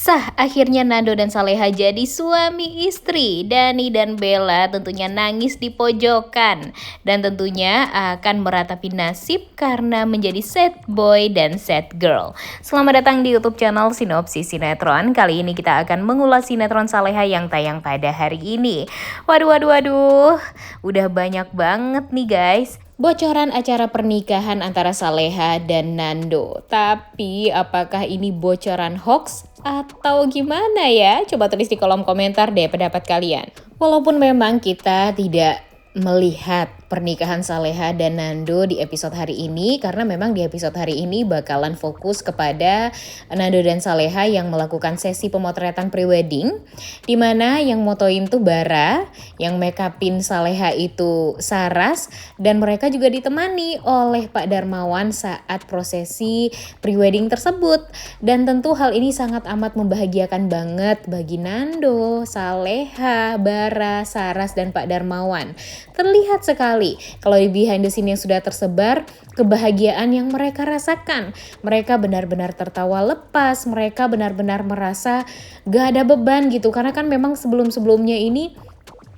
Sah, akhirnya Nando dan Saleha jadi suami istri. Dani dan Bella tentunya nangis di pojokan. Dan tentunya akan meratapi nasib karena menjadi sad boy dan sad girl. Selamat datang di YouTube channel Sinopsis Sinetron. Kali ini kita akan mengulas sinetron Saleha yang tayang pada hari ini. Waduh. Udah banyak banget nih guys bocoran acara pernikahan antara Saleha dan Nando. Tapi apakah ini bocoran hoax atau gimana ya? Coba tulis di kolom komentar deh pendapat kalian. Walaupun memang kita tidak melihat pernikahan Saleha dan Nando di episode hari ini, karena memang di episode hari ini bakalan fokus kepada Nando dan Saleha yang melakukan sesi pemotretan prewedding, dimana yang motoin tuh Bara, yang make upin Saleha itu Saras, dan mereka juga ditemani oleh Pak Darmawan saat prosesi prewedding tersebut. Dan tentu hal ini sangat amat membahagiakan banget bagi Nando, Saleha, Bara, Saras, dan Pak Darmawan. Terlihat sekali kalau di behind the scene yang sudah tersebar, kebahagiaan yang mereka rasakan. Mereka benar-benar tertawa lepas, mereka benar-benar merasa gak ada beban gitu. Karena kan memang sebelum-sebelumnya ini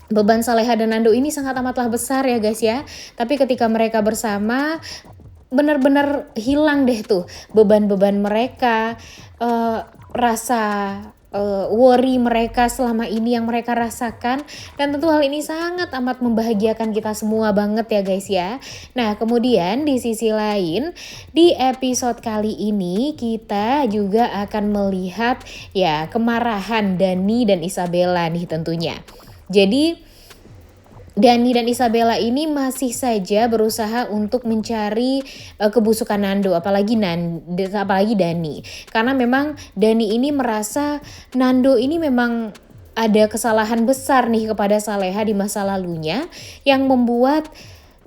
beban Saleha dan Nando ini sangat amatlah besar ya guys ya. Tapi ketika mereka bersama, benar-benar hilang deh tuh beban-beban mereka, rasa worry mereka selama ini yang mereka rasakan. Dan tentu hal ini sangat amat membahagiakan kita semua banget ya guys ya. Nah kemudian di sisi lain, di episode kali ini kita juga akan melihat ya kemarahan Dani dan Isabella nih tentunya. Jadi Dani dan Isabella ini masih saja berusaha untuk mencari kebusukan Nando, apalagi Dani. Karena memang Dani ini merasa Nando ini memang ada kesalahan besar nih kepada Saleha di masa lalunya yang membuat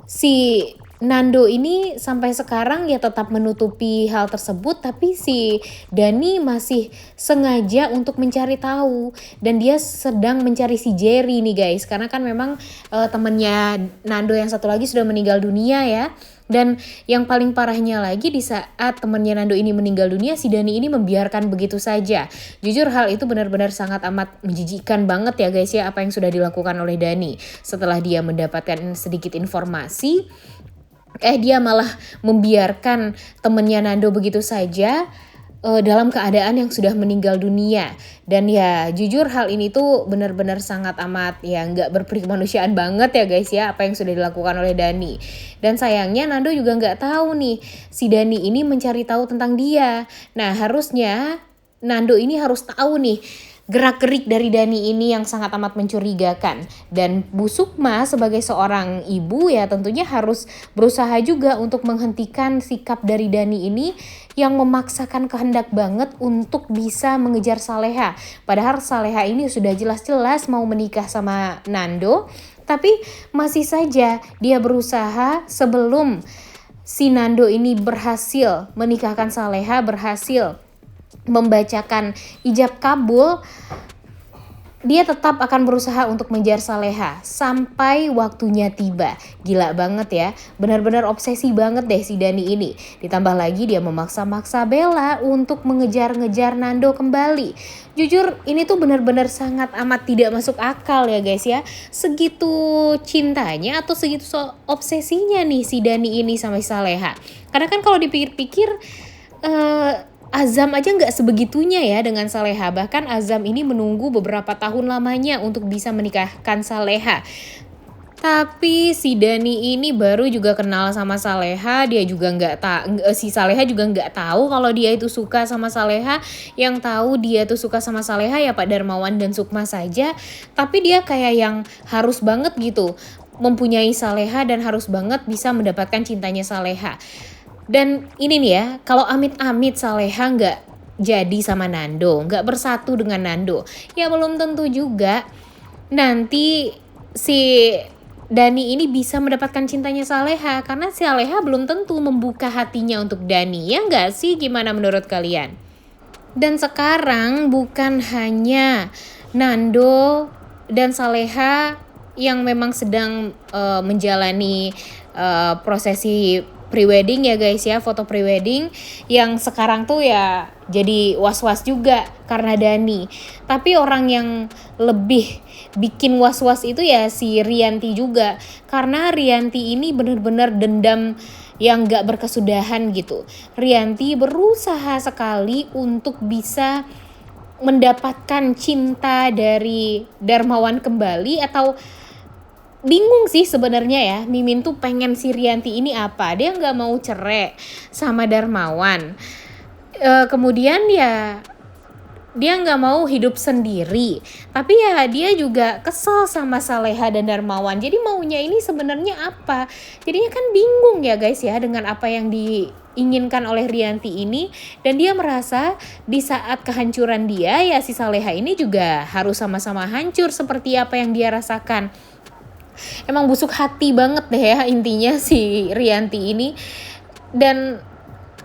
si Nando ini sampai sekarang ya tetap menutupi hal tersebut, tapi si Dani masih sengaja untuk mencari tahu, dan dia sedang mencari si Jerry nih guys, karena kan memang temennya Nando yang satu lagi sudah meninggal dunia ya. Dan yang paling parahnya lagi, di saat temennya Nando ini meninggal dunia, si Dani ini membiarkan begitu saja. Jujur hal itu benar-benar sangat amat menjijikkan banget ya guys ya, apa yang sudah dilakukan oleh Dani. Setelah dia mendapatkan sedikit informasi, dia malah membiarkan temennya Nando begitu saja dalam keadaan yang sudah meninggal dunia. Dan ya jujur hal ini tuh benar-benar sangat amat ya nggak berperikemanusiaan banget ya guys ya, apa yang sudah dilakukan oleh Dani. Dan sayangnya Nando juga nggak tahu nih si Dani ini mencari tahu tentang dia. Nah harusnya Nando ini harus tahu nih gerak-gerik dari Dani ini yang sangat amat mencurigakan. Dan Bu Sukma sebagai seorang ibu ya tentunya harus berusaha juga untuk menghentikan sikap dari Dani ini yang memaksakan kehendak banget untuk bisa mengejar Saleha. Padahal Saleha ini sudah jelas-jelas mau menikah sama Nando, tapi masih saja dia berusaha sebelum si Nando ini berhasil menikahkan Saleha, berhasil membacakan ijab kabul, dia tetap akan berusaha untuk mengejar Saleha sampai waktunya tiba. Gila banget ya, benar-benar obsesi banget deh si Dani ini. Ditambah lagi dia memaksa-maksa Bella untuk mengejar-ngejar Nando kembali. Jujur ini tuh benar-benar sangat amat tidak masuk akal ya guys ya. Segitu cintanya atau segitu obsesinya nih si Dani ini sama Saleha. Karena kan kalau dipikir-pikir Azam aja nggak sebegitunya ya dengan Saleha. Bahkan Azam ini menunggu beberapa tahun lamanya untuk bisa menikahkan Saleha. Tapi si Dani ini baru juga kenal sama Saleha, dia juga si Saleha juga nggak tahu kalau dia itu suka sama Saleha. Yang tahu dia tuh suka sama Saleha ya Pak Darmawan dan Sukma saja. Tapi dia kayak yang harus banget gitu mempunyai Saleha dan harus banget bisa mendapatkan cintanya Saleha. Dan ini nih ya, kalau amit-amit Saleha nggak jadi sama Nando, nggak bersatu dengan Nando, ya belum tentu juga nanti si Dani ini bisa mendapatkan cintanya Saleha. Karena si Saleha belum tentu membuka hatinya untuk Dani, ya nggak sih? Gimana menurut kalian? Dan sekarang bukan hanya Nando dan Saleha yang memang sedang menjalani prosesi prewedding ya guys ya, foto prewedding yang sekarang tuh ya jadi was-was juga karena Dani. Tapi orang yang lebih bikin was-was itu ya si Rianti juga, karena Rianti ini bener-bener dendam yang gak berkesudahan gitu. Rianti berusaha sekali untuk bisa mendapatkan cinta dari Darmawan kembali, atau bingung sih sebenarnya ya. Mimin tuh pengen si Rianti ini apa, dia nggak mau cerai sama Darmawan, kemudian ya dia nggak mau hidup sendiri, tapi ya dia juga kesel sama Saleha dan Darmawan. Jadi maunya ini sebenarnya apa? Jadinya kan bingung ya guys ya dengan apa yang diinginkan oleh Rianti ini. Dan dia merasa di saat kehancuran dia ya si Saleha ini juga harus sama-sama hancur seperti apa yang dia rasakan. Emang busuk hati banget deh ya intinya si Rianti ini. Dan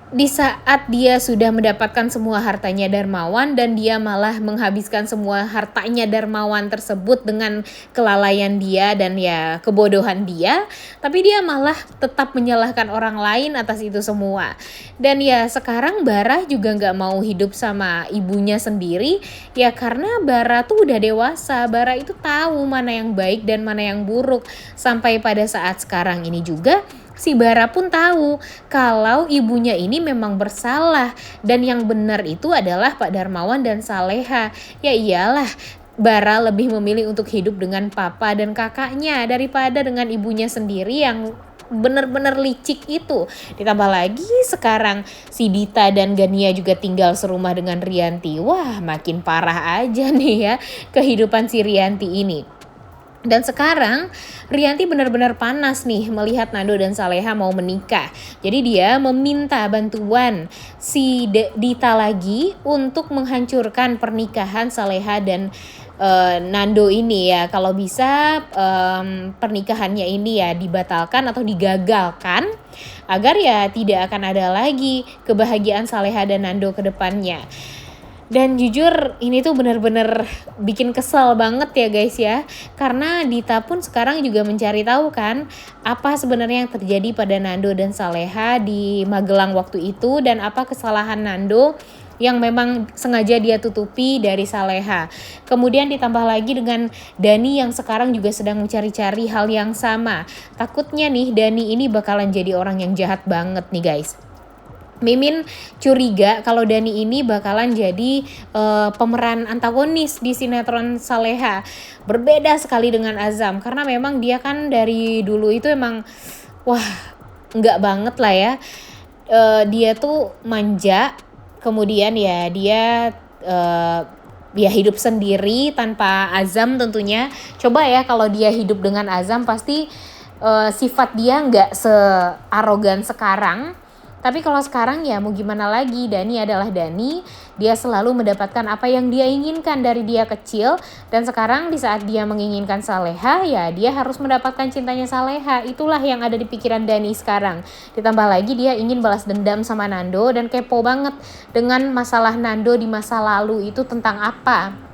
di saat dia sudah mendapatkan semua hartanya Darmawan dan dia malah menghabiskan semua hartanya Darmawan tersebut dengan kelalaian dia dan ya kebodohan dia, tapi dia malah tetap menyalahkan orang lain atas itu semua. Dan ya sekarang Bara juga gak mau hidup sama ibunya sendiri, ya karena Bara tuh udah dewasa. Bara itu tahu mana yang baik dan mana yang buruk. Sampai pada saat sekarang ini juga si Bara pun tahu kalau ibunya ini memang bersalah dan yang benar itu adalah Pak Darmawan dan Saleha. Ya iyalah, Bara lebih memilih untuk hidup dengan papa dan kakaknya daripada dengan ibunya sendiri yang benar-benar licik itu. Ditambah lagi sekarang si Dita dan Gania juga tinggal serumah dengan Rianti. Wah, makin parah aja nih ya kehidupan si Rianti ini. Dan sekarang Rianti benar-benar panas nih melihat Nando dan Saleha mau menikah. Jadi dia meminta bantuan si Dita lagi untuk menghancurkan pernikahan Saleha dan Nando ini ya. Kalau bisa pernikahannya ini ya dibatalkan atau digagalkan agar ya tidak akan ada lagi kebahagiaan Saleha dan Nando ke depannya. Dan jujur ini tuh benar-benar bikin kesel banget ya guys ya. Karena Dita pun sekarang juga mencari tahu kan apa sebenarnya yang terjadi pada Nando dan Saleha di Magelang waktu itu, dan apa kesalahan Nando yang memang sengaja dia tutupi dari Saleha. Kemudian ditambah lagi dengan Dani yang sekarang juga sedang mencari-cari hal yang sama. Takutnya nih Dani ini bakalan jadi orang yang jahat banget nih guys. Mimin curiga kalau Dani ini bakalan jadi pemeran antagonis di sinetron Saleha. Berbeda sekali dengan Azam, karena memang dia kan dari dulu itu emang wah enggak banget lah ya. Dia tuh manja, kemudian ya dia dia hidup sendiri tanpa Azam tentunya. Coba ya kalau dia hidup dengan Azam pasti sifat dia nggak searogan sekarang. Tapi kalau sekarang ya mau gimana lagi, Dani adalah Dani. Dia selalu mendapatkan apa yang dia inginkan dari dia kecil. Dan sekarang di saat dia menginginkan Saleha, ya dia harus mendapatkan cintanya Saleha. Itulah yang ada di pikiran Dani sekarang. Ditambah lagi dia ingin balas dendam sama Nando dan kepo banget dengan masalah Nando di masa lalu itu tentang apa.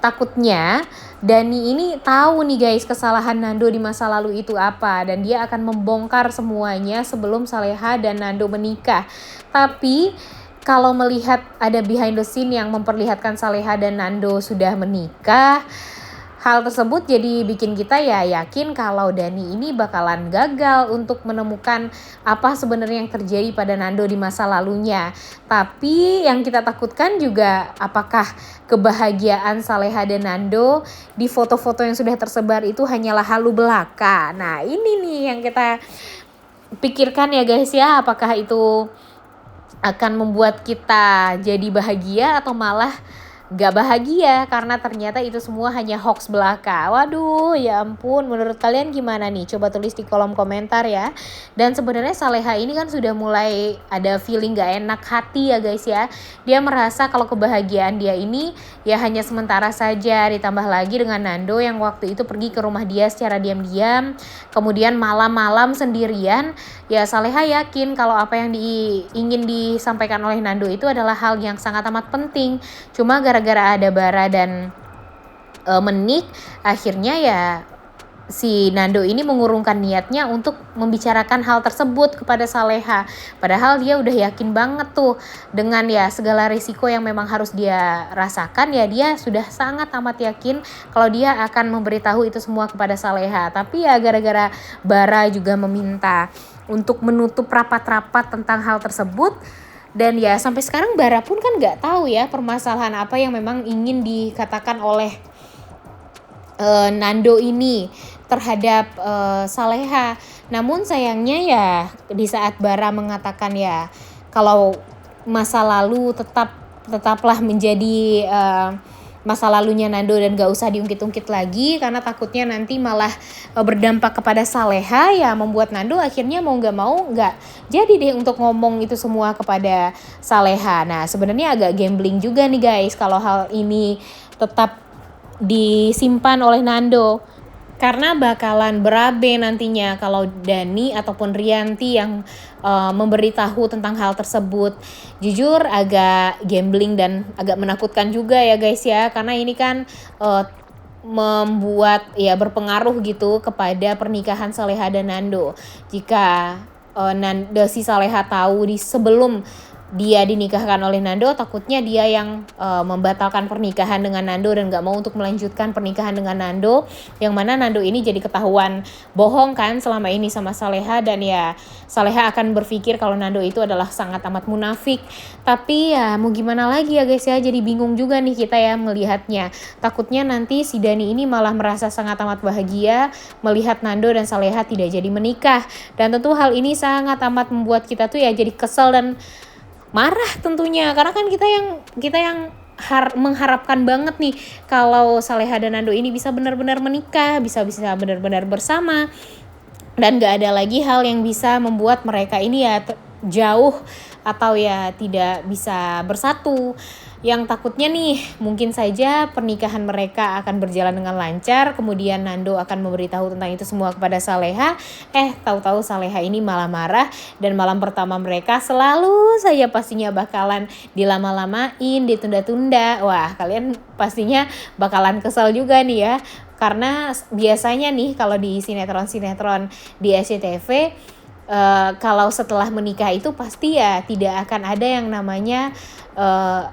Takutnya Dani ini tahu nih guys kesalahan Nando di masa lalu itu apa, dan dia akan membongkar semuanya sebelum Saleha dan Nando menikah. Tapi kalau melihat ada behind the scene yang memperlihatkan Saleha dan Nando sudah menikah, hal tersebut jadi bikin kita ya yakin kalau Dani ini bakalan gagal untuk menemukan apa sebenarnya yang terjadi pada Nando di masa lalunya. Tapi yang kita takutkan juga apakah kebahagiaan Saleha dan Nando di foto-foto yang sudah tersebar itu hanyalah halu belaka. Nah ini nih yang kita pikirkan ya guys ya, apakah itu akan membuat kita jadi bahagia atau malah gak bahagia karena ternyata itu semua hanya hoax belaka. Waduh ya ampun, menurut kalian gimana nih? Coba tulis di kolom komentar ya. Dan sebenarnya Saleha ini kan sudah mulai ada feeling gak enak hati ya guys ya. Dia merasa kalau kebahagiaan dia ini ya hanya sementara saja. Ditambah lagi dengan Nando yang waktu itu pergi ke rumah dia secara diam-diam, kemudian malam-malam sendirian. Ya Saleha yakin kalau apa yang ingin disampaikan oleh Nando itu adalah hal yang sangat amat penting. Cuma gara-gara ada Bara dan Menik, akhirnya ya si Nando ini mengurungkan niatnya untuk membicarakan hal tersebut kepada Saleha. Padahal dia udah yakin banget tuh dengan ya segala risiko yang memang harus dia rasakan, ya dia sudah sangat amat yakin kalau dia akan memberitahu itu semua kepada Saleha. Tapi ya gara-gara Bara juga meminta untuk menutup rapat-rapat tentang hal tersebut, dan ya sampai sekarang Bara pun kan nggak tahu ya permasalahan apa yang memang ingin dikatakan oleh Nando ini terhadap Saleha. Namun sayangnya ya di saat Bara mengatakan ya kalau masa lalu tetaplah menjadi masa lalunya Nando dan gak usah diungkit-ungkit lagi karena takutnya nanti malah berdampak kepada Saleha, ya membuat Nando akhirnya mau gak jadi deh untuk ngomong itu semua kepada Saleha. Nah sebenarnya agak gambling juga nih guys kalau hal ini tetap disimpan oleh Nando, karena bakalan berabe nantinya kalau Dani ataupun Rianti yang memberitahu tentang hal tersebut. Jujur agak gambling dan agak menakutkan juga ya guys ya, karena ini kan membuat ya berpengaruh gitu kepada pernikahan Saleha dan Nando. Jika si Saleha tahu sebelum dia dinikahkan oleh Nando, takutnya dia yang membatalkan pernikahan dengan Nando dan gak mau untuk melanjutkan pernikahan dengan Nando, yang mana Nando ini jadi ketahuan bohong kan selama ini sama Saleha, dan ya Saleha akan berpikir kalau Nando itu adalah sangat amat munafik. Tapi ya mau gimana lagi ya guys ya, jadi bingung juga nih kita ya melihatnya. Takutnya nanti si Dani ini malah merasa sangat amat bahagia melihat Nando dan Saleha tidak jadi menikah, dan tentu hal ini sangat amat membuat kita tuh ya jadi kesel dan marah tentunya, karena kan kita yang mengharapkan banget nih kalau Saleha dan Nando ini bisa benar-benar menikah, bisa benar-benar bersama, dan gak ada lagi hal yang bisa membuat mereka ini ya jauh atau ya tidak bisa bersatu. Yang takutnya nih mungkin saja pernikahan mereka akan berjalan dengan lancar, kemudian Nando akan memberitahu tentang itu semua kepada Saleha, tahu-tahu Saleha ini malah marah, dan malam pertama mereka selalu saja pastinya bakalan dilama-lamain, ditunda-tunda. Wah, kalian pastinya bakalan kesal juga nih ya, karena biasanya nih kalau di sinetron-sinetron di SCTV, kalau setelah menikah itu pasti ya tidak akan ada yang namanya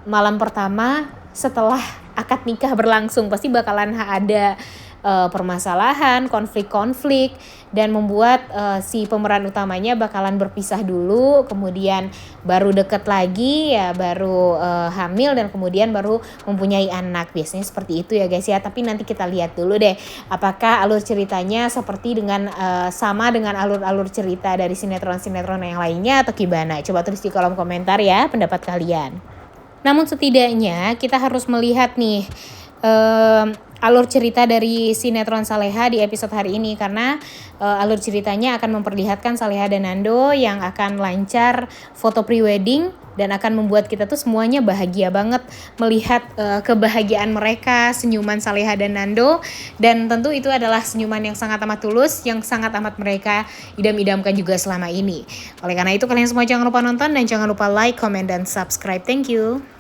malam pertama setelah akad nikah berlangsung. Pasti bakalan ada permasalahan, konflik-konflik, dan membuat si pemeran utamanya bakalan berpisah dulu, kemudian baru deket lagi, ya baru hamil, dan kemudian baru mempunyai anak. Biasanya seperti itu ya guys ya. Tapi nanti kita lihat dulu deh apakah alur ceritanya seperti dengan sama dengan alur-alur cerita dari sinetron-sinetron yang lainnya atau gimana. Coba tulis di kolom komentar ya pendapat kalian. Namun setidaknya kita harus melihat nih alur cerita dari sinetron Saleha di episode hari ini, karena alur ceritanya akan memperlihatkan Saleha dan Nando yang akan lancar foto prewedding, dan akan membuat kita tuh semuanya bahagia banget melihat kebahagiaan mereka, senyuman Saleha dan Nando, dan tentu itu adalah senyuman yang sangat amat tulus, yang sangat amat mereka idam-idamkan juga selama ini. Oleh karena itu kalian semua jangan lupa nonton dan jangan lupa like, comment, dan subscribe. Thank you.